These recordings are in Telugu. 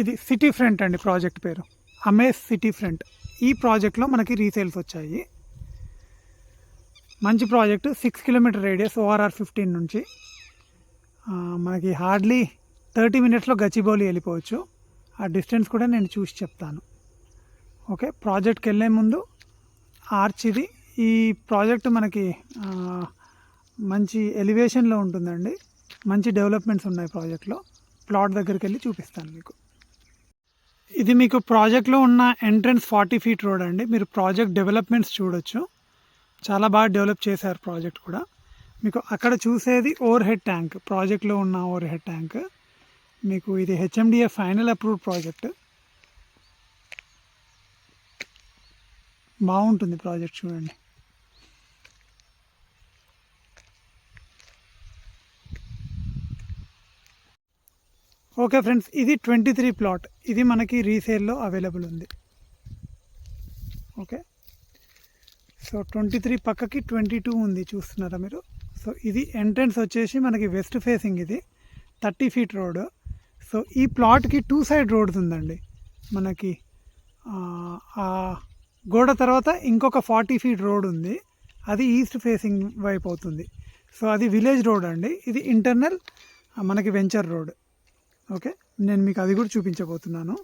ఇది సిటీ ఫ్రంట్ అండి ప్రాజెక్ట్ పేరు, అమేజ్ సిటీ ఫ్రంట్. ఈ ప్రాజెక్ట్లో మనకి రీసేల్స్ వచ్చాయి. మంచి ప్రాజెక్ట్, 6 కిలోమీటర్ రేడియస్ ORR 15 నుంచి. మనకి హార్డ్లీ 30 మినిట్స్లో గచ్చిబౌలి వెళ్ళిపోవచ్చు. ఆ డిస్టెన్స్ కూడా నేను చూసి చెప్తాను. ఓకే, ప్రాజెక్ట్కి వెళ్ళే ముందు ఆర్చ్ ఇది. ఈ ప్రాజెక్ట్ మనకి మంచి ఎలివేషన్లో ఉంటుందండి. మంచి డెవలప్మెంట్స్ ఉన్నాయి ప్రాజెక్ట్లో. ప్లాట్ దగ్గరికి వెళ్ళి చూపిస్తాను మీకు. ఇది మీకు ప్రాజెక్ట్లో ఉన్న ఎంట్రన్స్ 40 ఫీట్ రోడ్ అండి. మీరు ప్రాజెక్ట్ డెవలప్మెంట్స్ చూడొచ్చు, చాలా బాగా డెవలప్ చేశారు ప్రాజెక్ట్ కూడా. మీకు అక్కడ చూసేది ఓవర్ హెడ్ ట్యాంక్, ప్రాజెక్ట్లో ఉన్న ఓవర్ హెడ్ ట్యాంక్. మీకు ఇది HMDA ఫైనల్ అప్రూవ్డ్ ప్రాజెక్ట్. బాగుంటుంది ప్రాజెక్ట్, చూడండి. ఓకే ఫ్రెండ్స్, ఇది 23 ప్లాట్. ఇది మనకి రీసేల్లో అవైలబుల్ ఉంది. ఓకే, సో 23 పక్కకి 22 ఉంది, చూస్తున్నారా మీరు. సో ఇది ఎంట్రన్స్ వచ్చేసి మనకి వెస్ట్ ఫేసింగ్, ఇది 30 ఫీట్ రోడ్. సో ఈ ప్లాట్కి 2 సైడ్ రోడ్స్ ఉందండి. మనకి ఆ గోడ తర్వాత ఇంకొక 40 ఫీట్ రోడ్ ఉంది, అది ఈస్ట్ ఫేసింగ్ వైపు అవుతుంది. సో అది విలేజ్ రోడ్ అండి. ఇది ఇంటర్నల్ మనకి వెంచర్ రోడ్. ఓకే, నేను మీకు అది కూడా చూపించబోతున్నాను.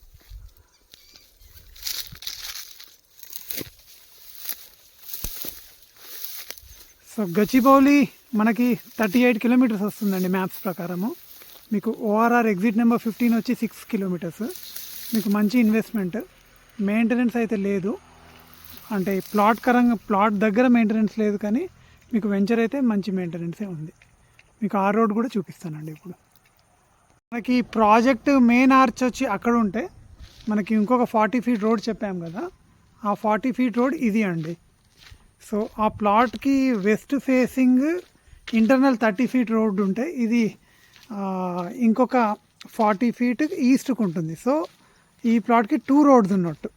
సో గచ్చిబౌలి మనకి 38 కిలోమీటర్స్ వస్తుందండి మ్యాప్స్ ప్రకారము. మీకు ORR ఎగ్జిట్ నెంబర్ 15 వచ్చి 6 కిలోమీటర్స్. మీకు మంచి ఇన్వెస్ట్మెంట్. మెయింటెనెన్స్ అయితే లేదు, అంటే ప్లాట్ దగ్గర మెయింటెనెన్స్ లేదు, కానీ మీకు వెంచర్ అయితే మంచి మెయింటెనెన్సే ఉంది. మీకు ఆ రోడ్ కూడా చూపిస్తానండి ఇప్పుడు. మనకి ప్రాజెక్ట్ మెయిన్ ఆర్చ్ వచ్చి అక్కడ ఉంటే మనకి ఇంకొక 40 ఫీట్ రోడ్ చెప్పాం కదా, ఆ 40 ఫీట్ రోడ్ ఇది అండి. సో ఆ ప్లాట్కి west facing internal 30 feet road ఉంటే ఇది ఇంకొక 40 ఫీట్ ఈస్ట్కి ఉంటుంది. సో ఈ ప్లాట్కి 2 రోడ్స్ ఉన్నట్టు.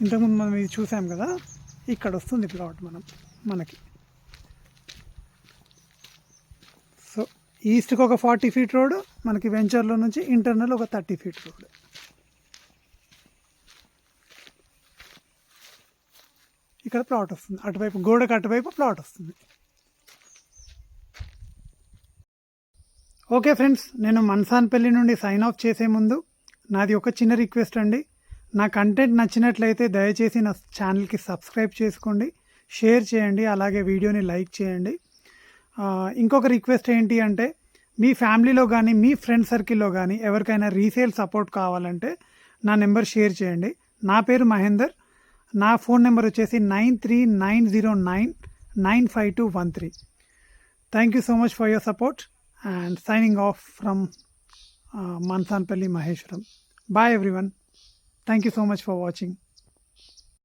ఇంతకుముందు మనం ఇది చూసాం కదా, ఇక్కడ వస్తుంది ప్లాట్ మనకి. సో ఈస్ట్కి ఒక 40 ఫీట్ రోడ్, మనకి వెంచర్లో నుంచి ఇంటర్నల్ ఒక 30 ఫీట్ రోడ్. ఇక్కడ ప్లాట్ వస్తుంది, అటువైపు గోడకు అటువైపు ప్లాట్ వస్తుంది. ఓకే ఫ్రెండ్స్, నేను మన్సాన్పల్లి నుండి సైన్ ఆఫ్ చేసే ముందు నాది ఒక చిన్న రిక్వెస్ట్ అండి. నా కంటెంట్ నచ్చినట్లయితే దయచేసి నా ఛానల్కి సబ్స్క్రైబ్ చేసుకోండి, షేర్ చేయండి, అలాగే వీడియోని లైక్ చేయండి. ఇంకొక రిక్వెస్ట్ ఏంటి అంటే, మీ ఫ్యామిలీలో కానీ మీ ఫ్రెండ్ సర్కిల్లో కానీ ఎవరికైనా రీసేల్ సపోర్ట్ కావాలంటే నా నెంబర్ షేర్ చేయండి. నా పేరు మహేందర్. నా ఫోన్ నెంబర్ వచ్చేసి 9390995213. Thank you so much for your support and signing off from Mansanpalli Maheshwaram. Bye everyone. Thank you so much for watching.